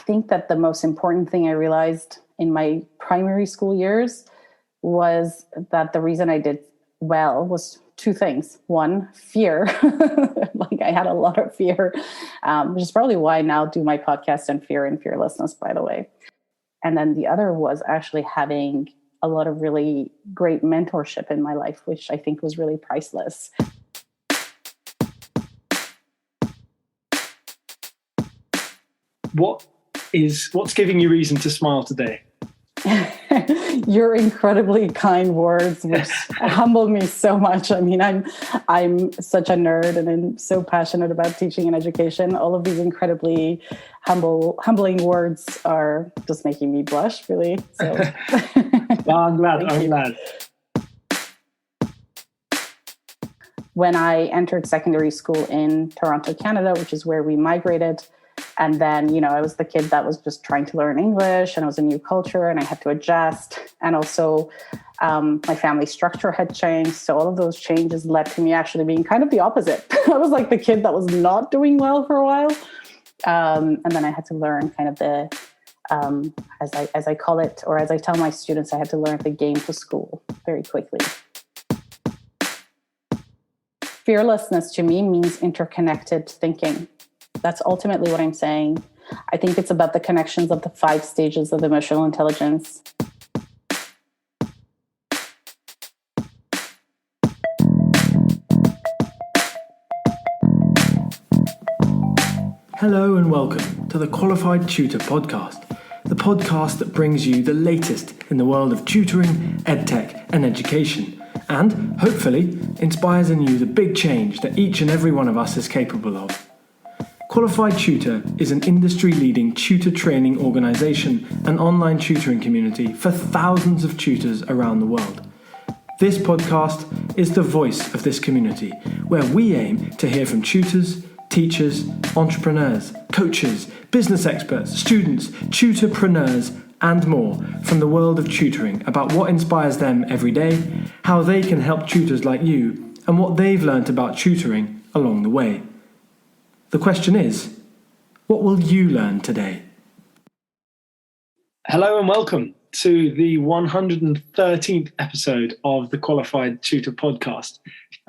think that the most important thing I realized in my primary school years was that the reason I did well was two things. One, fear. Like I had a lot of fear, which is probably why I now do my podcast on fear and fearlessness, by the way. And then the other was actually having a lot of really great mentorship in my life, which I think was really priceless. What's giving you reason to smile today? Your incredibly kind words, which humble me so much. I mean, I'm such a nerd and I'm so passionate about teaching and education. All of these incredibly humbling words are just making me blush, really. So Well, I'm glad. When I entered secondary school in Toronto, Canada, which is where we migrated, and then, I was the kid that was just trying to learn English, and it was a new culture and I had to adjust. And also my family structure had changed. So all of those changes led to me actually being kind of the opposite. I was like the kid that was not doing well for a while. And then I had to learn kind of the, as I call it, or as I tell my students, I had to learn the game to school very quickly. Fearlessness to me means interconnected thinking. That's ultimately what I'm saying. I think it's about the connections of the 5 stages of emotional intelligence. Hello and welcome to the Qualified Tutor Podcast, the podcast that brings you the latest in the world of tutoring, edtech and education, and hopefully inspires in you the big change that each and every one of us is capable of. Qualified Tutor is an industry-leading tutor training organisation and online tutoring community for thousands of tutors around the world. This podcast is the voice of this community, where we aim to hear from tutors, teachers, entrepreneurs, coaches, business experts, students, tutorpreneurs, and more from the world of tutoring about what inspires them every day, how they can help tutors like you, and what they've learnt about tutoring along the way. The question is, what will you learn today? Hello and welcome to the 113th episode of the Qualified Tutor Podcast.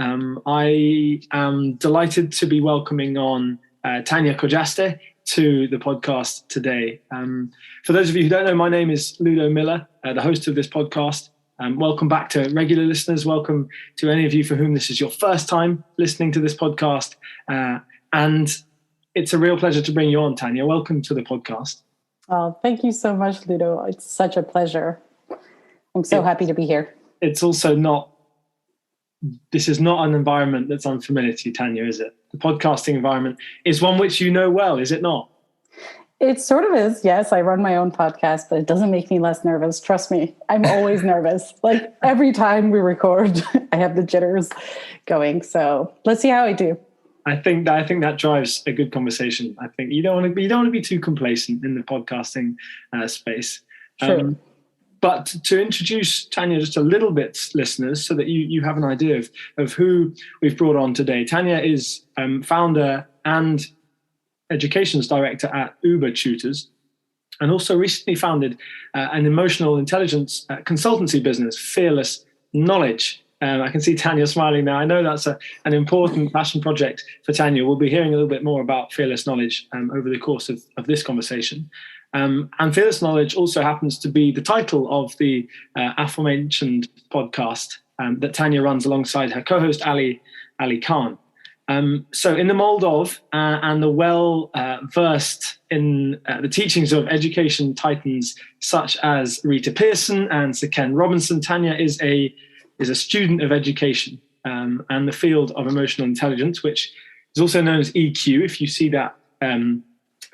I am delighted to be welcoming on Tania Khojasteh to the podcast today. For those of you who don't know, my name is Ludo Miller, the host of this podcast. Welcome back to regular listeners. Welcome to any of you for whom this is your first time listening to this podcast. And it's a real pleasure to bring you on, Tania. Welcome to the podcast. Oh, thank you so much, Ludo. It's such a pleasure. I'm so happy to be here. It's also this is not an environment that's unfamiliar to you, Tania, is it? The podcasting environment is one which you know well, is it not? It sort of is, yes. I run my own podcast, but it doesn't make me less nervous. Trust me, I'm always nervous. Like every time we record, I have the jitters going. So let's see how I do. I think that drives a good conversation. I think you don't want to be too complacent in the podcasting space. Sure. But to introduce Tania just a little bit, listeners, so that you have an idea of who we've brought on today. Tania is founder and educations director at Über Tutors, and also recently founded an emotional intelligence consultancy business, Fearlessness. I can see Tania smiling now. I know that's an important passion project for Tania. We'll be hearing a little bit more about Fearless Knowledge over the course of this conversation. And Fearless Knowledge also happens to be the title of the aforementioned podcast that Tania runs alongside her co-host Ali Khan. So in the mold of and the well-versed in the teachings of education titans such as Rita Pearson and Sir Ken Robinson, Tania is a student of education and the field of emotional intelligence, which is also known as EQ, if you see that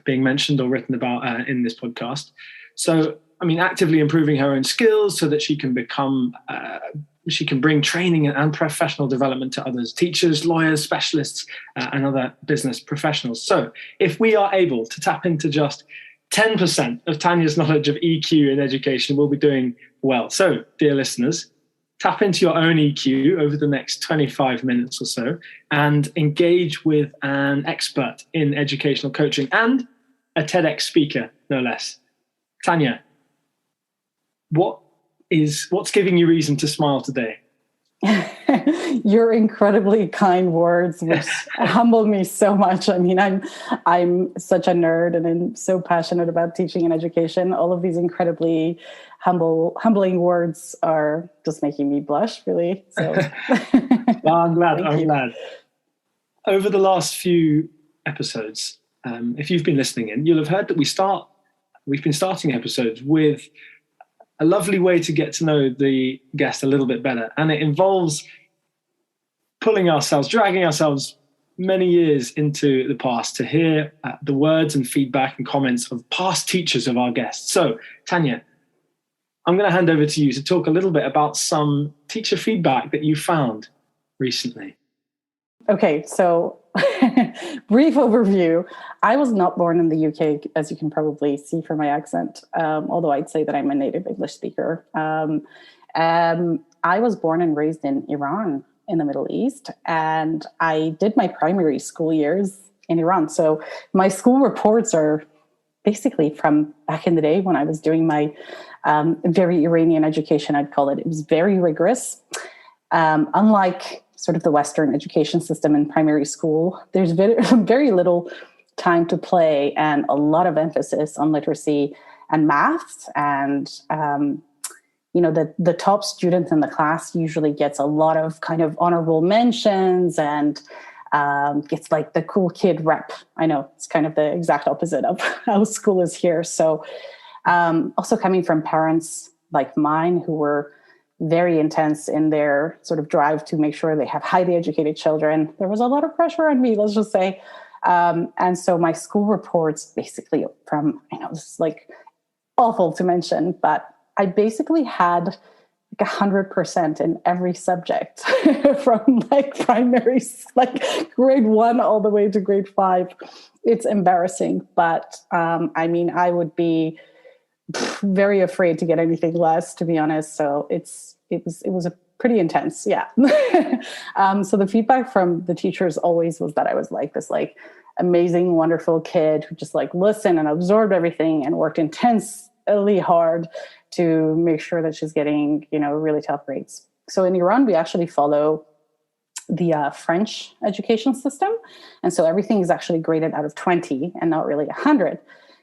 being mentioned or written about in this podcast. So, actively improving her own skills so that she can bring training and professional development to others, teachers, lawyers, specialists, and other business professionals. So if we are able to tap into just 10% of Tania's knowledge of EQ in education, we'll be doing well. So, dear listeners, tap into your own EQ over the next 25 minutes or so and engage with an expert in educational coaching and a TEDx speaker, no less. Tania, what's giving you reason to smile today? Your incredibly kind words, which humble me so much. I mean, I'm such a nerd, and I'm so passionate about teaching and education. All of these incredibly humbling words are just making me blush, really. So, well, I'm glad. Over the last few episodes, if you've been listening in, you'll have heard that we've been starting episodes with a lovely way to get to know the guest a little bit better. And it involves dragging ourselves many years into the past to hear the words and feedback and comments of past teachers of our guests. So, Tania, I'm going to hand over to you to talk a little bit about some teacher feedback that you found recently. Okay, so brief overview. I was not born in the UK, as you can probably see from my accent, although I'd say that I'm a native English speaker. I was born and raised in Iran in the Middle East, and I did my primary school years in Iran. So my school reports are basically from back in the day when I was doing my very Iranian education, I'd call it. It was very rigorous. Unlike sort of the Western education system in primary school, there's very little time to play and a lot of emphasis on literacy and math. And, the top student in the class usually gets a lot of kind of honorable mentions and gets like the cool kid rep. I know it's kind of the exact opposite of how school is here. So also coming from parents like mine who were very intense in their sort of drive to make sure they have highly educated children, there was a lot of pressure on me, let's just say. And so my school reports basically from, this is like awful to mention, but I basically had like 100% in every subject from like primary, like grade 1 all the way to grade 5. It's embarrassing, but I would be very afraid to get anything less, to be honest. So it was a pretty intense, yeah. So the feedback from the teachers always was that I was like this like amazing, wonderful kid who just like listened and absorbed everything and worked intensely hard to make sure that she's getting, really top grades. So in Iran, we actually follow the French education system. And so everything is actually graded out of 20 and not really 100.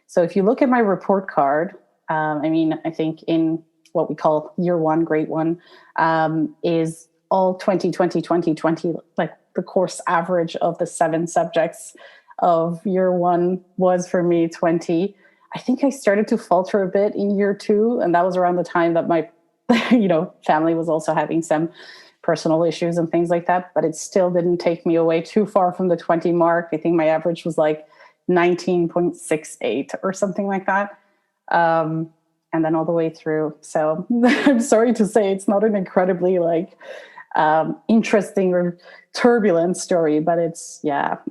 So if you look at my report card, I think in what we call year 1, grade 1, is all 20, 20, 20, 20, like the course average of the 7 subjects of year 1 was for me 20. I think I started to falter a bit in year 2, and that was around the time that my, family was also having some personal issues and things like that, but it still didn't take me away too far from the 20 mark. I think my average was like 19.68 or something like that. And then all the way through. So I'm sorry to say it's not an incredibly interesting or turbulent story, but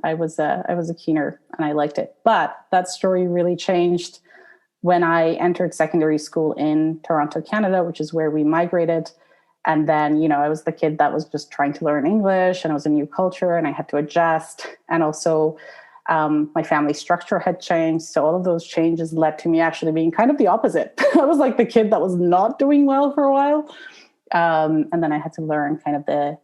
I was a keener and I liked it. But that story really changed when I entered secondary school in Toronto, Canada, which is where we migrated. And then, I was the kid that was just trying to learn English, and it was a new culture and I had to adjust. And also my family structure had changed. So all of those changes led to me actually being kind of the opposite. I was like the kid that was not doing well for a while. And then I had to learn kind of the,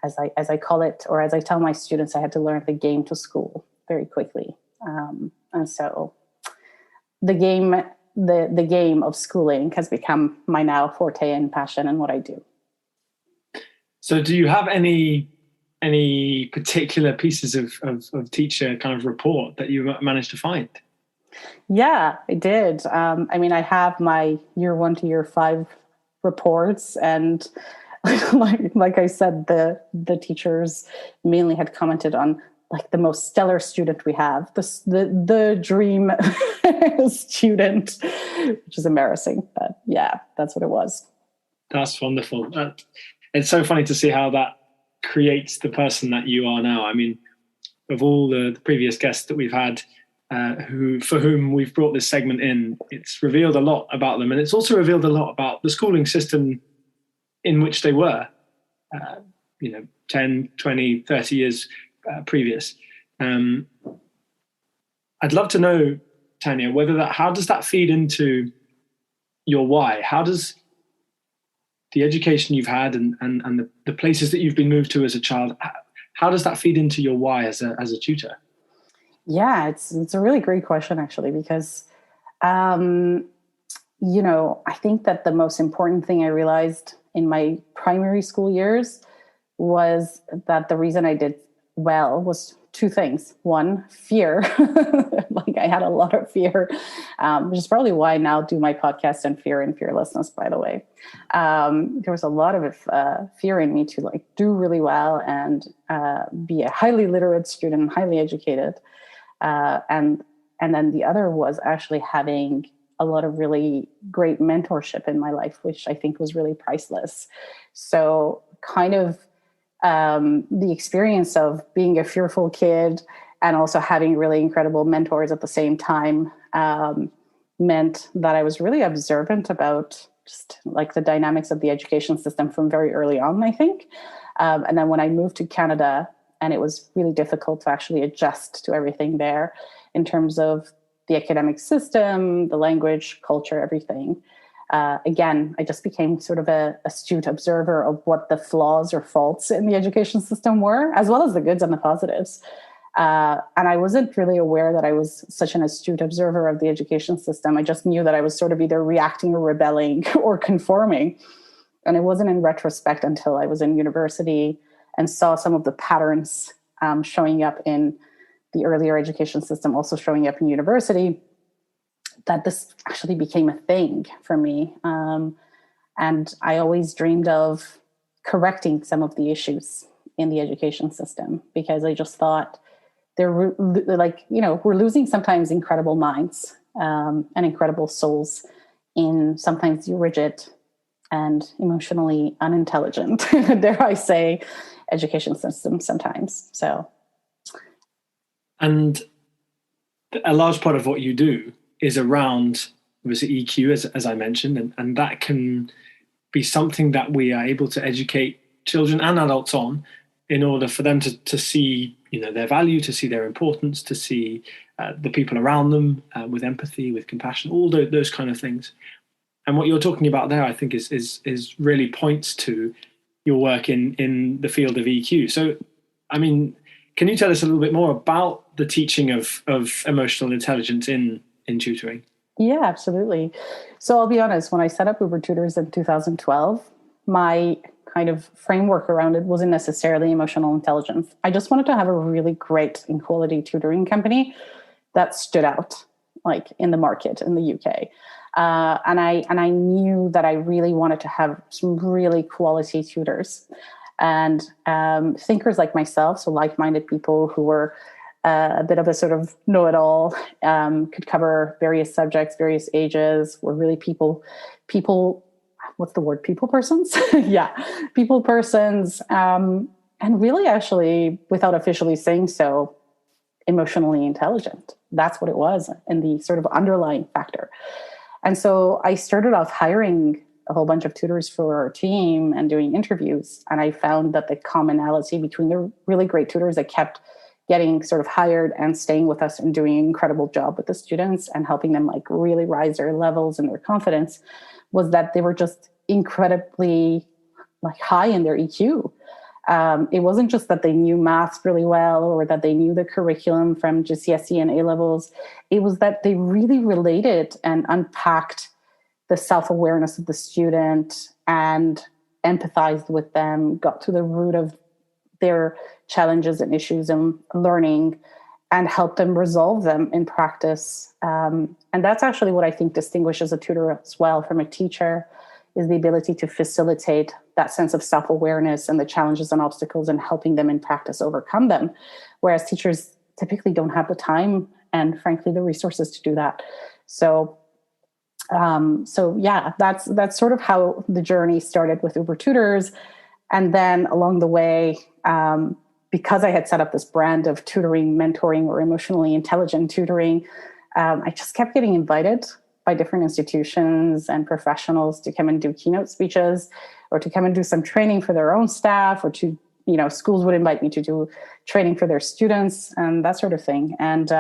as I call it, or as I tell my students, I had to learn the game to school very quickly. And so the game of schooling has become my now forte and passion and what I do. So do you have any particular pieces of teacher kind of report that you managed to find? Yeah, I did. I have my year 1 to year 5 reports, and like I said, the teachers mainly had commented on like the most stellar student we have, the dream student, which is embarrassing, but yeah, that's what it was. That's wonderful. It's so funny to see how that creates the person that you are now. I mean, of all the previous guests that we've had, for whom we've brought this segment in, it's revealed a lot about them, and it's also revealed a lot about the schooling system in which they were, 10, 20, 30 years previous. I I'd love to know, Tania, how does that feed into your why? How does the education you've had and the places that you've been moved to as a child, how does that feed into your why as a tutor? Yeah, it's a really great question, actually, because, I think that the most important thing I realized in my primary school years was that the reason I did well was two things. One, fear. Like I had a lot of fear, which is probably why I now do my podcast on fear and fearlessness, by the way. There was a lot of fear in me to like do really well and be a highly literate student, highly educated. And then the other was actually having a lot of really great mentorship in my life, which I think was really priceless. So kind of the experience of being a fearful kid and also having really incredible mentors at the same time meant that I was really observant about just like the dynamics of the education system from very early on, I think. And then when I moved to Canada, and it was really difficult to actually adjust to everything there in terms of the academic system, the language, culture, everything. Again, I just became sort of an astute observer of what the flaws or faults in the education system were, as well as the goods and the positives. And I wasn't really aware that I was such an astute observer of the education system. I just knew that I was sort of either reacting or rebelling or conforming. And it wasn't in retrospect until I was in university and saw some of the patterns showing up in the earlier education system, also showing up in university, that this actually became a thing for me. And I always dreamed of correcting some of the issues in the education system because I just thought we're losing sometimes incredible minds and incredible souls in sometimes rigid and emotionally unintelligent, dare I say, education system sometimes. So. And a large part of what you do is around, obviously, EQ, as I mentioned, and that can be something that we are able to educate children and adults on in order for them to see, their value, to see their importance, to see the people around them with empathy, with compassion, all those kind of things. And what you're talking about there, I think, is really points to your work in the field of EQ. So, I mean, can you tell us a little bit more about the teaching of emotional intelligence in tutoring? Yeah, absolutely. So I'll be honest, when I set up Über Tutors in 2012, my kind of framework around it wasn't necessarily emotional intelligence. I just wanted to have a really great and quality tutoring company that stood out like in the market in the UK. And I knew that I really wanted to have some really quality tutors and thinkers like myself, so like-minded people who were a bit of a sort of know-it-all, could cover various subjects, various ages, were really people, what's the word? People persons? Yeah, people persons. And really actually, without officially saying so, emotionally intelligent. That's what it was, and the sort of underlying factor. And so I started off hiring a whole bunch of tutors for our team and doing interviews. And I found that the commonality between the really great tutors that kept getting sort of hired and staying with us and doing an incredible job with the students and helping them like really rise their levels and their confidence was that they were just incredibly like high in their EQ. It wasn't just that they knew math really well or that they knew the curriculum from GCSE and A-levels. It was that they really related and unpacked the self-awareness of the student and empathized with them, got to the root of their challenges and issues in learning and helped them resolve them in practice. And that's actually what I think distinguishes a tutor as well from a teacher, is the ability to facilitate that sense of self-awareness and the challenges and obstacles and helping them in practice overcome them. Whereas teachers typically don't have the time and frankly, the resources to do that. So yeah, that's sort of how the journey started with Über Tutors. And then along the way, because I had set up this brand of tutoring, mentoring, or emotionally intelligent tutoring, I just kept getting invited by different institutions and professionals to come and do keynote speeches or to come and do some training for their own staff, or to, schools would invite me to do training for their students and that sort of thing. And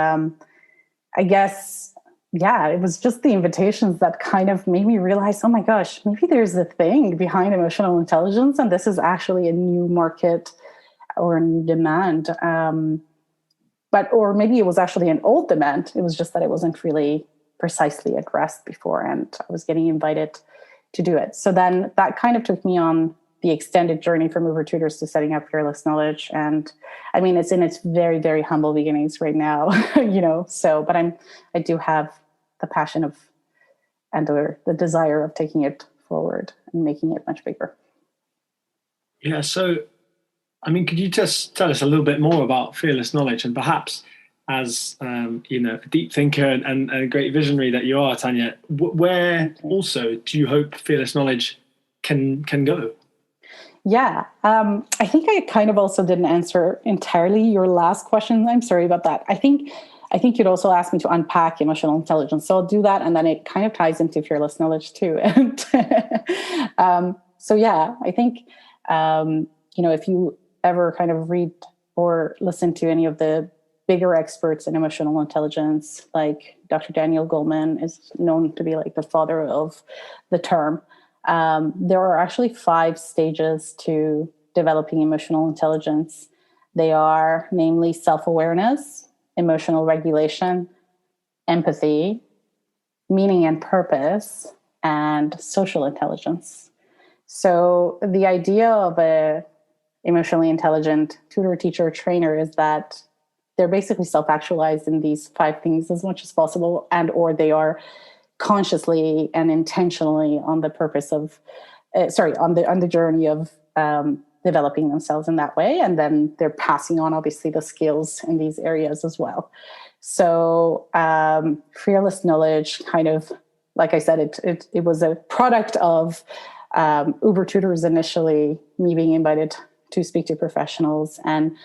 I guess, yeah, it was just the invitations that kind of made me realize, oh my gosh, maybe there's a thing behind emotional intelligence, and this is actually a new market or a new demand. Or maybe it was actually an old demand. It was just that it wasn't really precisely addressed before, and I was getting invited to do it. So then that kind of took me on the extended journey from Über Tutors to setting up Fearless Knowledge. And I mean, it's in its very, very humble beginnings right now, but I do have the passion of and the desire of taking it forward and making it much bigger. Yeah. So, I mean, could you just tell us a little bit more about Fearless Knowledge, and perhaps as a deep thinker and a great visionary that you are, Tania, where also do you hope Fearless Knowledge can go? Yeah, I think I kind of also didn't answer entirely your last question. I'm sorry about that. I think you'd also asked me to unpack emotional intelligence. So I'll do that. And then it kind of ties into Fearless Knowledge too. And so, yeah, I think, if you ever kind of read or listen to any of the bigger experts in emotional intelligence, like Dr. Daniel Goleman is known to be like the father of the term. There are actually 5 stages to developing emotional intelligence. They are namely self-awareness, emotional regulation, empathy, meaning and purpose, and social intelligence. So the idea of a emotionally intelligent tutor, teacher, trainer is that they're basically self-actualized in these 5 things as much as possible, and or they are consciously and intentionally on the purpose of, on the journey of developing themselves in that way. And then they're passing on, obviously, the skills in these areas as well. So Fearless Knowledge kind of, like I said, it was a product of Über Tutors initially, me being invited to speak to professionals. And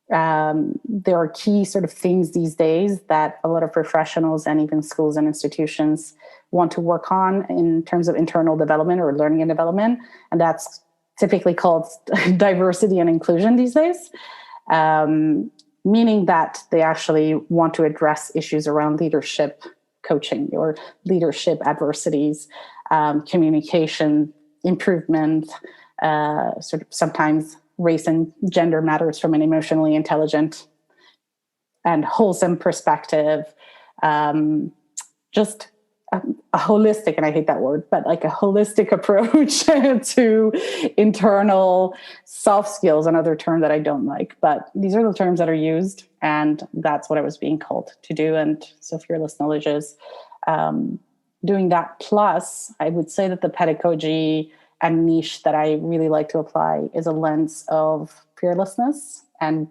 there are key sort of things these days that a lot of professionals and even schools and institutions want to work on in terms of internal development or learning and development. And that's typically called diversity and inclusion these days, meaning that they actually want to address issues around leadership coaching or leadership adversities, communication improvement, sort of sometimes race and gender matters from an emotionally intelligent and wholesome perspective. Just a holistic, and I hate that word, but like a holistic approach to internal soft skills, another term that I don't like, but these are the terms that are used, and that's what I was being called to do. And so Fearless Knowledge is doing that. Plus, I would say that the pedagogy and niche that I really like to apply is a lens of fearlessness and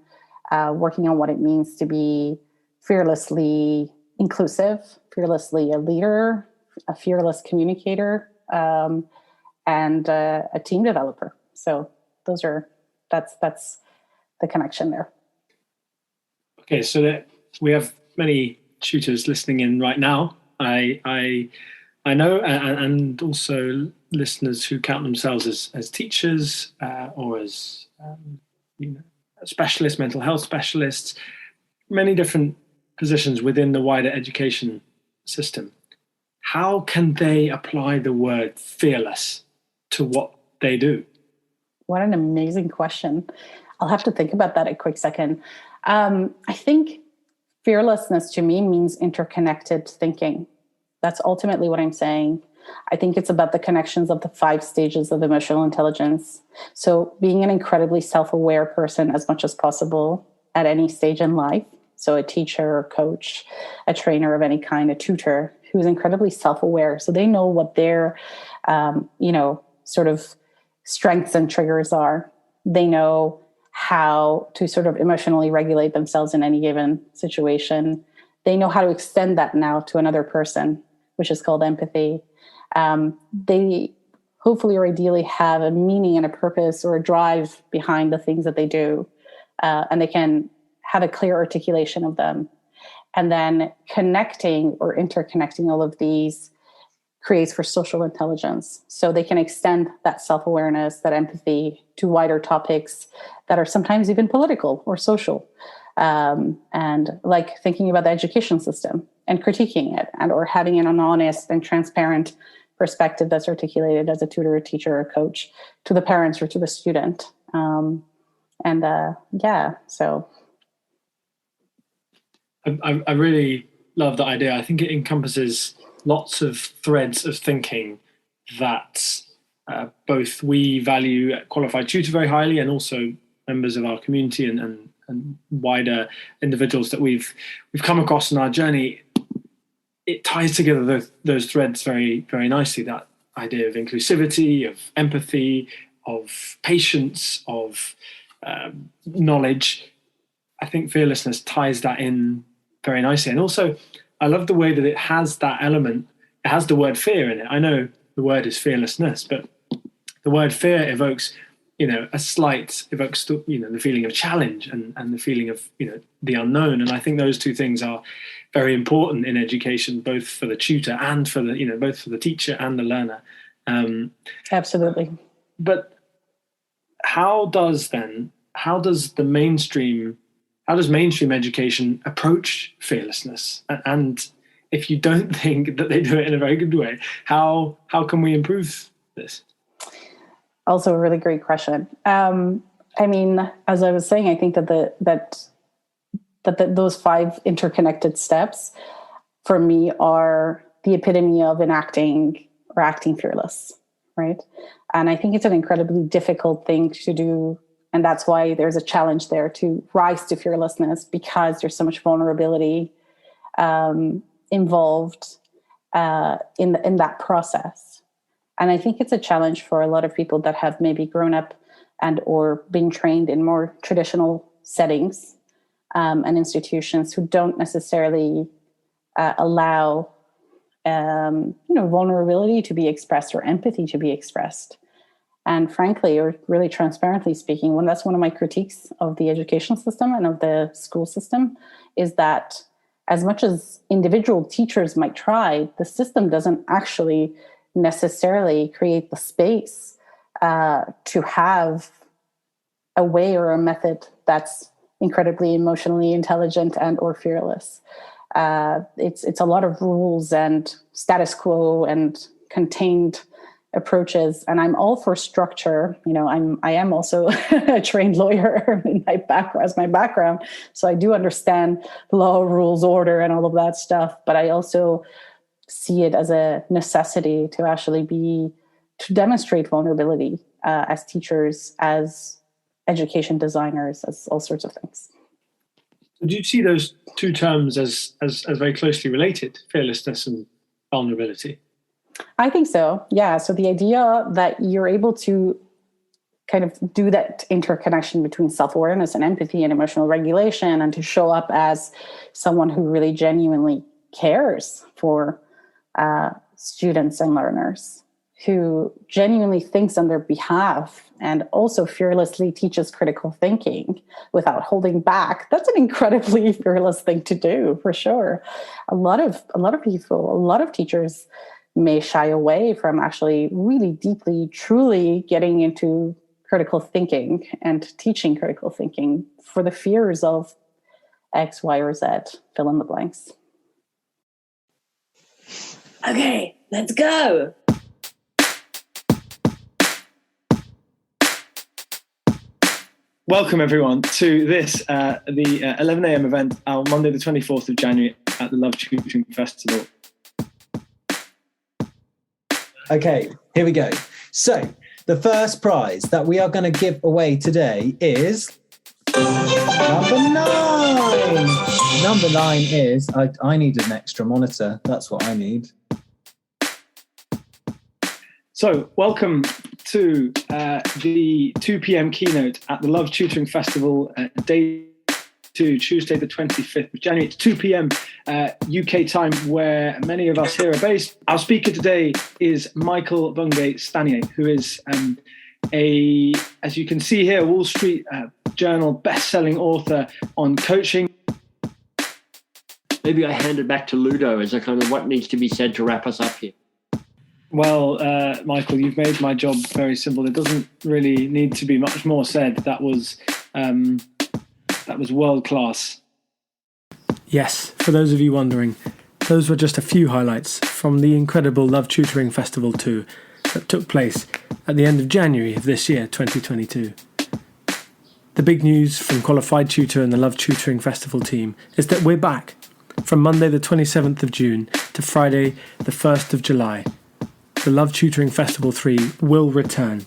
working on what it means to be fearlessly inclusive, fearlessly a leader, a fearless communicator, and a team developer. So that's the connection there. Okay, so we have many tutors listening in right now. I know, and also listeners who count themselves as teachers or as specialists, mental health specialists, many different positions within the wider education system. How can they apply the word fearless to what they do? What an amazing question. I'll have to think about that a quick second. I think fearlessness to me means interconnected thinking. That's ultimately what I'm saying. I think it's about the connections of the 5 stages of emotional intelligence. So being an incredibly self-aware person as much as possible at any stage in life. So a teacher, a coach, a trainer of any kind, a tutor who's incredibly self-aware. So they know what their, sort of strengths and triggers are. They know how to sort of emotionally regulate themselves in any given situation. They know how to extend that now to another person, which is called empathy. They hopefully or ideally have a meaning and a purpose or a drive behind the things that they do. And they can have a clear articulation of them. And then connecting or interconnecting all of these creates for social intelligence. So they can extend that self-awareness, that empathy to wider topics that are sometimes even political or social. And like thinking about the education system and critiquing it, and or having an honest and transparent perspective that's articulated as a tutor, a teacher, or a coach to the parents or to the student. So I really love that idea. I think it encompasses lots of threads of thinking that both we value at Qualified Tutor very highly, and also members of our community and wider individuals that we've come across in our journey. It ties together those threads very, very nicely. That idea of inclusivity, of empathy, of patience, of knowledge. I think fearlessness ties that in very nicely. And also, I love the way that it has that element. It has the word fear in it. I know the word is fearlessness, but the word fear evokes, evokes the feeling of challenge and the feeling of, the unknown. And I think those two things are very important in education, both for the tutor and for the, both for the teacher and the learner. Absolutely. But how does mainstream education approach fearlessness? And if you don't think that they do it in a very good way, how can we improve this? Also a really great question. As I was saying, I think that those 5 interconnected steps for me are the epitome of acting fearless, right? And I think it's an incredibly difficult thing to do. And that's why there's a challenge there to rise to fearlessness, because there's so much vulnerability involved in that process. And I think it's a challenge for a lot of people that have maybe grown up and or been trained in more traditional settings and institutions who don't necessarily allow vulnerability to be expressed or empathy to be expressed. And frankly, or really transparently speaking, that's one of my critiques of the education system and of the school system, is that as much as individual teachers might try, the system doesn't actually necessarily create the space to have a way or a method that's incredibly emotionally intelligent and or fearless. It's a lot of rules and status quo and contained approaches, and I'm all for structure. I am also a trained lawyer in my background, so I do understand law, rules, order, and all of that stuff. But I also see it as a necessity to actually to demonstrate vulnerability as teachers, as education designers, as all sorts of things. Do you see those two terms as very closely related, fearlessness and vulnerability? I think so, yeah. So the idea that you're able to kind of do that interconnection between self-awareness and empathy and emotional regulation, and to show up as someone who really genuinely cares for students and learners, who genuinely thinks on their behalf and also fearlessly teaches critical thinking without holding back. That's an incredibly fearless thing to do, for sure. A lot of people, a lot of teachers may shy away from actually really deeply, truly getting into critical thinking and teaching critical thinking for the fears of X, Y, or Z, fill in the blanks. Okay, let's go. Welcome everyone to this, the 11 a.m. event on Monday the 24th of January at the Love Tutoring Festival. Okay, here we go. So the first prize that we are going to give away today is number 9. Number 9 is, I need an extra monitor. That's what I need. So welcome to the 2 p.m. keynote at the Love Tutoring Festival, day 2, Tuesday the 25th of January. It's 2 p.m. UK time, where many of us here are based. Our speaker today is Michael Bungay-Stanier, who is as you can see here, Wall Street Journal best-selling author on coaching. Maybe I hand it back to Ludo as a kind of what needs to be said to wrap us up here. Well, Michael, you've made my job very simple. There doesn't really need to be much more said. That was world class. Yes, for those of you wondering, those were just a few highlights from the incredible Love Tutoring Festival 2 that took place at the end of January of this year, 2022. The big news from Qualified Tutor and the Love Tutoring Festival team is that we're back from Monday the 27th of June to Friday the 1st of July. The Love Tutoring Festival 3 will return.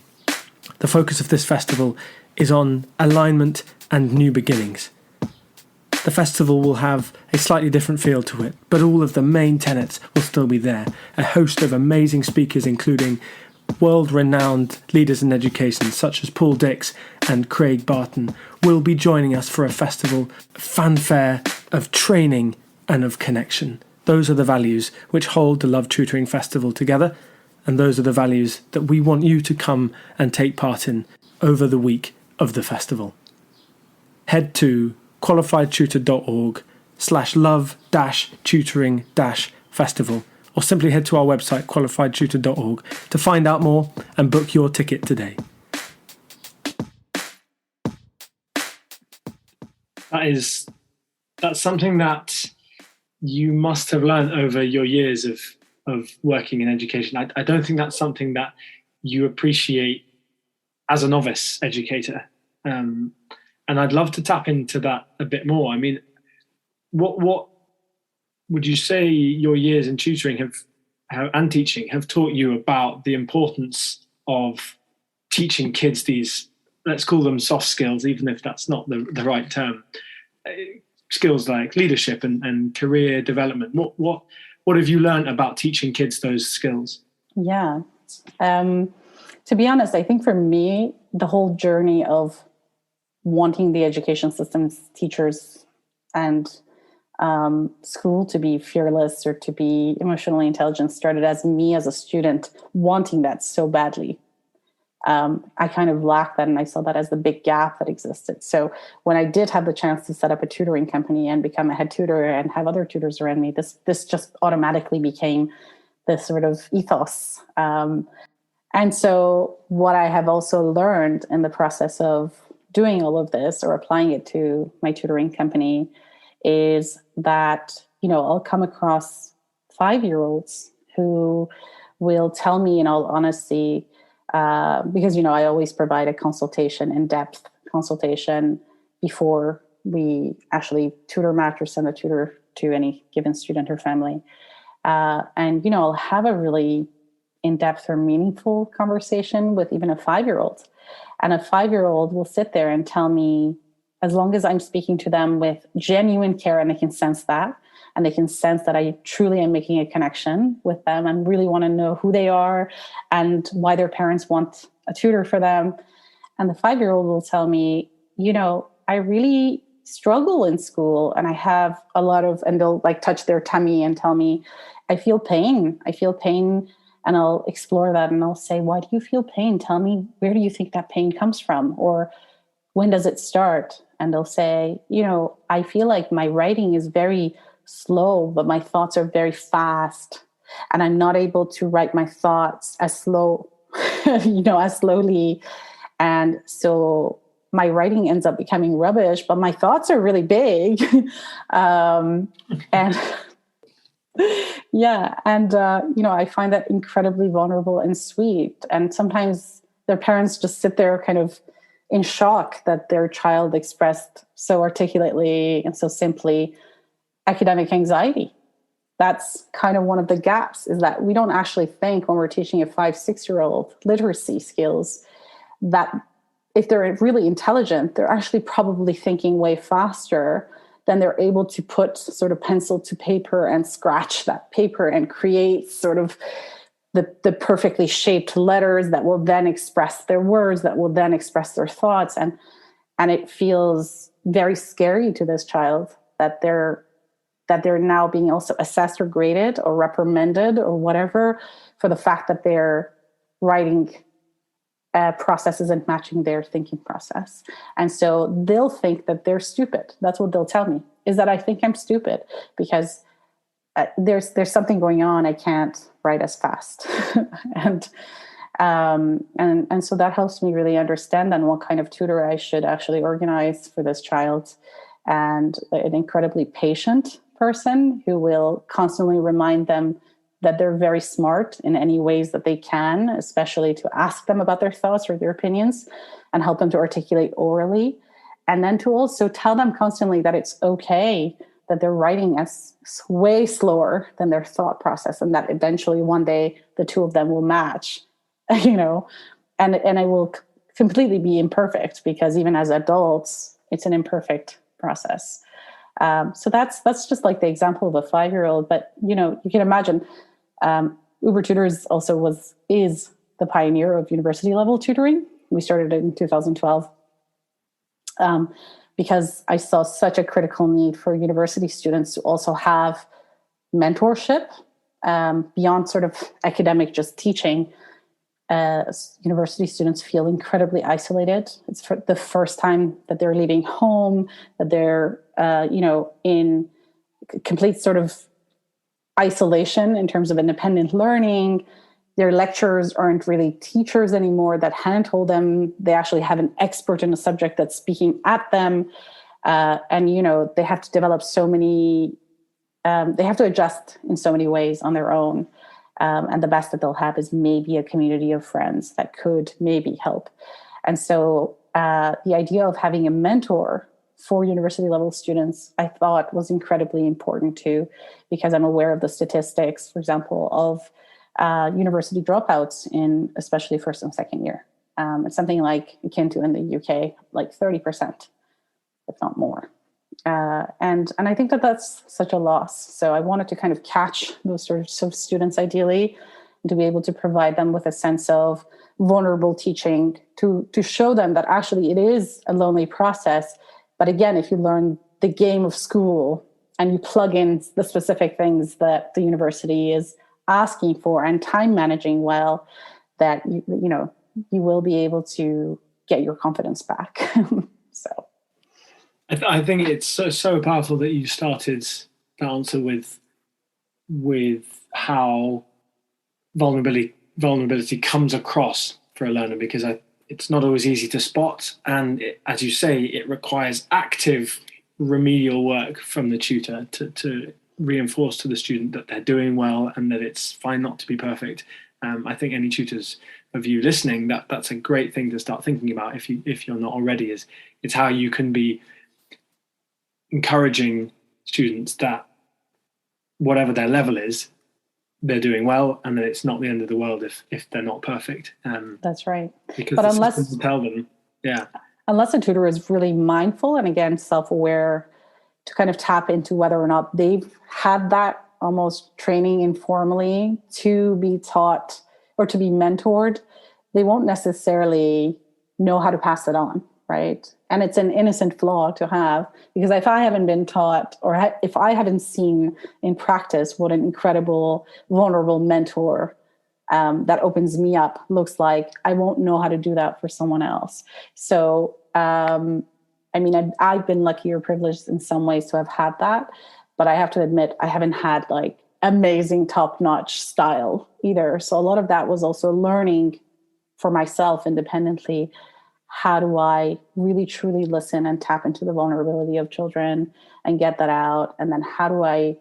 The focus of this festival is on alignment and new beginnings. The festival will have a slightly different feel to it, but all of the main tenets will still be there. A host of amazing speakers, including world-renowned leaders in education such as Paul Dix and Craig Barton, will be joining us for a festival fanfare of training and of connection. Those are the values which hold the Love Tutoring Festival together, and those are the values that we want you to come and take part in over the week of the festival. Head to qualifiedtutor.org/love-tutoring-festival, or simply head to our website qualifiedtutor.org to find out more and book your ticket today. That's something that you must have learned over your years of working in education. I don't think that's something that you appreciate as a novice educator. And I'd love to tap into that a bit more. I mean, what would you say your years in tutoring and teaching have taught you about the importance of teaching kids these, let's call them soft skills, even if that's not the right term, skills like leadership and career development? What have you learned about teaching kids those skills? Yeah. To be honest, I think for me, the whole journey of wanting the education systems, teachers, and school to be fearless or to be emotionally intelligent started as me as a student wanting that so badly. I kind of lacked that, and I saw that as the big gap that existed. So when I did have the chance to set up a tutoring company and become a head tutor and have other tutors around me, this just automatically became this sort of ethos. And so what I have also learned in the process of doing all of this or applying it to my tutoring company is that, I'll come across 5-year-olds who will tell me in all honesty, because, I always provide a consultation, in-depth consultation before we actually tutor match or send a tutor to any given student or family. And, I'll have a really in-depth or meaningful conversation with even a 5-year-old. And a 5-year-old will sit there and tell me, as long as I'm speaking to them with genuine care and they can sense that, and they can sense that I truly am making a connection with them and really want to know who they are and why their parents want a tutor for them. And the 5-year-old will tell me, I really struggle in school and I have a lot of, and they'll touch their tummy and tell me, I feel pain. And I'll explore that and I'll say, why do you feel pain? Tell me, where do you think that pain comes from? Or when does it start? And they'll say, I feel like my writing is very slow, but my thoughts are very fast. And I'm not able to write my thoughts as slowly. And so my writing ends up becoming rubbish, but my thoughts are really big. And yeah. And, I find that incredibly vulnerable and sweet. And sometimes their parents just sit there kind of in shock that their child expressed so articulately and so simply academic anxiety. That's kind of one of the gaps, is that we don't actually think when we're teaching a 5-6-year-old literacy skills that if they're really intelligent, they're actually probably thinking way faster then they're able to put sort of pencil to paper and scratch that paper and create sort of the perfectly shaped letters that will then express their words, that will then express their thoughts. And it feels very scary to this child that they're now being also assessed or graded or reprimanded or whatever for the fact that their writing process isn't matching their thinking process. And so they'll think that they're stupid. That's what they'll tell me, is that I think I'm stupid because there's something going on. I can't write as fast. and so that helps me really understand then what kind of tutor I should actually organize for this child, and an incredibly patient person who will constantly remind them that they're very smart in any ways that they can, especially to ask them about their thoughts or their opinions and help them to articulate orally. And then to also tell them constantly that it's okay that they're writing as way slower than their thought process, and that eventually one day the two of them will match, and it will completely be imperfect, because even as adults, it's an imperfect process. So that's just like the example of a 5-year-old. But, you can imagine Über Tutors also is the pioneer of university level tutoring. We started it in 2012. Because I saw such a critical need for university students to also have mentorship beyond sort of academic just teaching. University students feel incredibly isolated. It's for the first time that they're leaving home, that they're, in complete sort of isolation in terms of independent learning. Their lecturers aren't really teachers anymore that handhold them. They actually have an expert in a subject that's speaking at them. And they have to develop they have to adjust in so many ways on their own. And the best that they'll have is maybe a community of friends that could maybe help. And so the idea of having a mentor for university level students, I thought was incredibly important too, because I'm aware of the statistics, for example, of university dropouts in especially first and second year. It's something like akin to in the UK, like 30%, if not more. And I think that that's such a loss. So I wanted to kind of catch those sorts of students ideally, and to be able to provide them with a sense of vulnerable teaching, to show them that actually it is a lonely process. But again, if you learn the game of school and you plug in the specific things that the university is asking for and time managing well, that you will be able to get your confidence back. So I think it's so powerful that you started the answer with how vulnerability comes across for a learner, because it's not always easy to spot, and as you say, it requires active remedial work from the tutor to reinforce to the student that they're doing well and that it's fine not to be perfect. I think any tutors of you listening, that's a great thing to start thinking about if you're not already, is it's how you can be encouraging students that whatever their level is, they're doing well, and that it's not the end of the world if they're not perfect. That's right. Because but the unless system will tell them, unless a tutor is really mindful and again self-aware, to kind of tap into whether or not they've had that almost training informally to be taught or to be mentored, they won't necessarily know how to pass it on, right? And it's an innocent flaw to have, because if I haven't been taught, or if I haven't seen in practice what an incredible, vulnerable mentor that opens me up looks like, I won't know how to do that for someone else. So, I've been lucky or privileged in some ways to have had that, but I have to admit, I haven't had like amazing top-notch style either. So a lot of that was also learning for myself independently. How do I really truly listen and tap into the vulnerability of children and get that out? And then how do I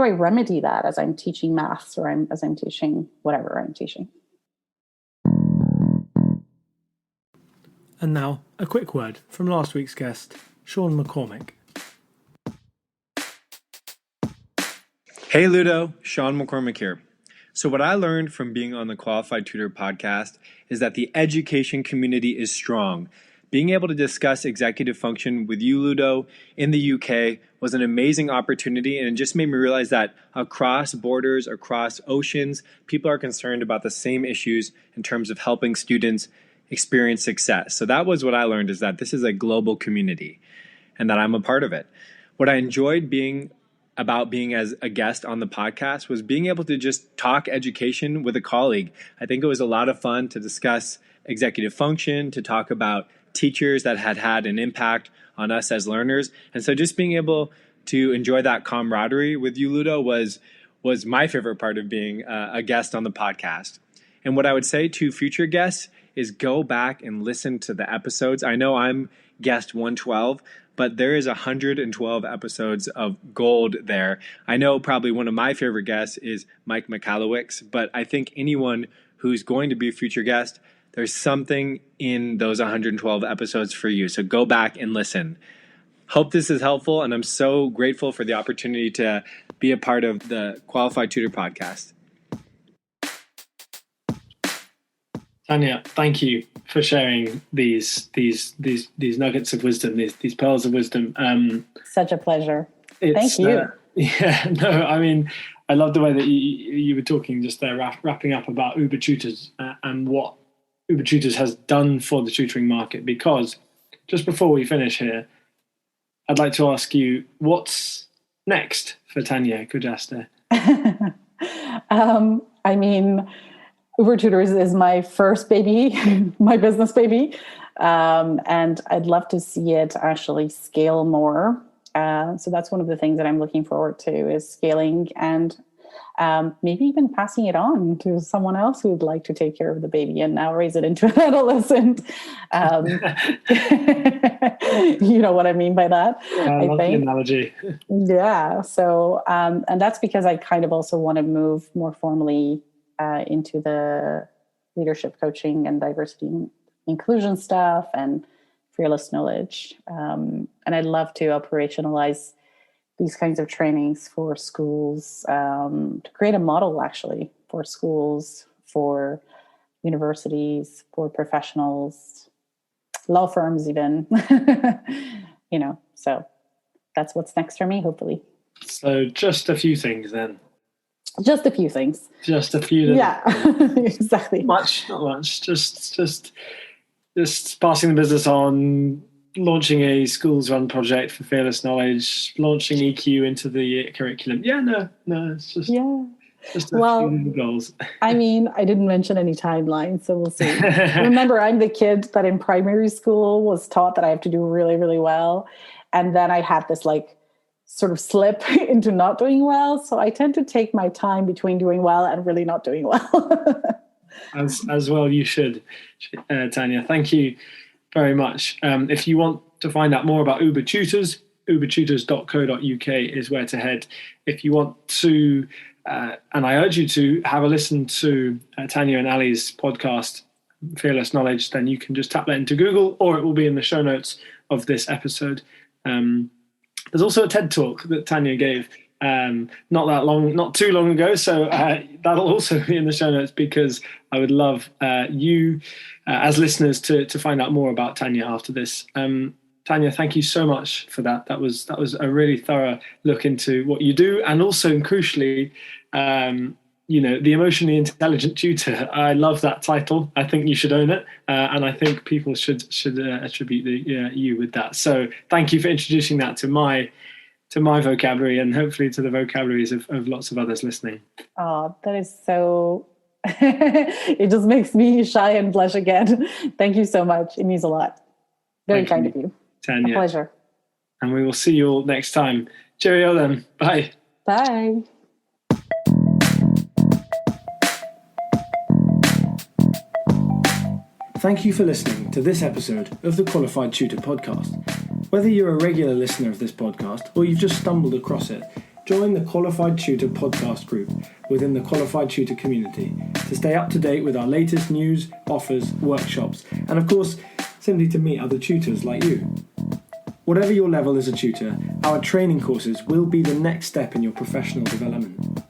remedy that as I'm teaching maths or as I'm teaching whatever I'm teaching? And now, a quick word from last week's guest, Sean McCormick. Hey Ludo, Sean McCormick here. So what I learned from being on the Qualified Tutor podcast is that the education community is strong. Being able to discuss executive function with you, Ludo, in the UK was an amazing opportunity, and it just made me realize that across borders, across oceans, people are concerned about the same issues in terms of helping students experience success. So that was what I learned, is that this is a global community and that I'm a part of it. What I enjoyed being as a guest on the podcast was being able to just talk education with a colleague. I think it was a lot of fun to discuss executive function, to talk about teachers that had an impact on us as learners. And so just being able to enjoy that camaraderie with you, Ludo, was my favorite part of being a guest on the podcast. And what I would say to future guests is go back and listen to the episodes. I know I'm guest 112, but there is 112 episodes of gold there. I know probably one of my favorite guests is Mike Michalowicz, but I think anyone who's going to be a future guest, there's something in those 112 episodes for you. So go back and listen. Hope this is helpful, and I'm so grateful for the opportunity to be a part of the Qualified Tutor podcast. Tania, thank you for sharing these nuggets of wisdom, these pearls of wisdom. Such a pleasure. Thank you. I mean, I love the way that you were talking just there, wrapping up about Über Tutors and what Über Tutors has done for the tutoring market. Because just before we finish here, I'd like to ask you, what's next for Tania Khojasteh? I mean, Über Tutors is my first baby, my business baby. And I'd love to see it actually scale more. So that's one of the things that I'm looking forward to, is scaling and maybe even passing it on to someone else who would like to take care of the baby and now raise it into an adolescent. You know what I mean by that? I love the analogy. Yeah. So, and that's because I kind of also want to move more formally into the leadership coaching and diversity and inclusion stuff and fearless knowledge. And I'd love to operationalize these kinds of trainings for schools, to create a model actually for schools, for universities, for professionals, law firms even, so that's what's next for me, hopefully. So just a few things then. Just a few things. Just a few. Yeah, exactly. Not much. Just passing the business on, launching a schools run project for fearless knowledge, launching EQ into the curriculum. Yeah, no, it's just just a few goals. I mean, I didn't mention any timeline, so we'll see. Remember, I'm the kid that in primary school was taught that I have to do really, really well, and then I had this sort of slip into not doing well. So I tend to take my time between doing well and really not doing well. As well you should, Tania. Thank you very much. If you want to find out more about Über Tutors, ubertutors.co.uk is where to head. If you want to, and I urge you to have a listen to Tania and Ali's podcast, Fearless Knowledge, then you can just tap that into Google, or it will be in the show notes of this episode. There's also a TED Talk that Tania gave not too long ago, so that'll also be in the show notes, because I would love you as listeners to find out more about Tania after this. Tania, thank you so much for that. That was a really thorough look into what you do, and also, and crucially, the emotionally intelligent tutor. I love that title. I think you should own it, and I think people should attribute you with that. So thank you for introducing that to my vocabulary, and hopefully to the vocabularies of lots of others listening. Oh, that is so. It just makes me shy and blush again. Thank you so much. It means a lot. Very kind of you. Tania. A pleasure. And we will see you all next time. Cheerio then. Bye. Bye. Thank you for listening to this episode of the Qualified Tutor podcast. Whether you're a regular listener of this podcast or you've just stumbled across it, join the Qualified Tutor podcast group within the Qualified Tutor community to stay up to date with our latest news, offers, workshops, and of course, simply to meet other tutors like you. Whatever your level as a tutor, our training courses will be the next step in your professional development.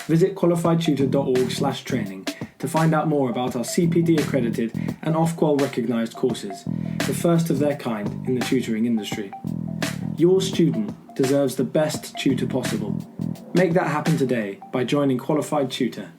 Visit qualifiedtutor.org/training to find out more about our CPD accredited and Ofqual recognised courses, the first of their kind in the tutoring industry. Your student deserves the best tutor possible. Make that happen today by joining Qualified Tutor.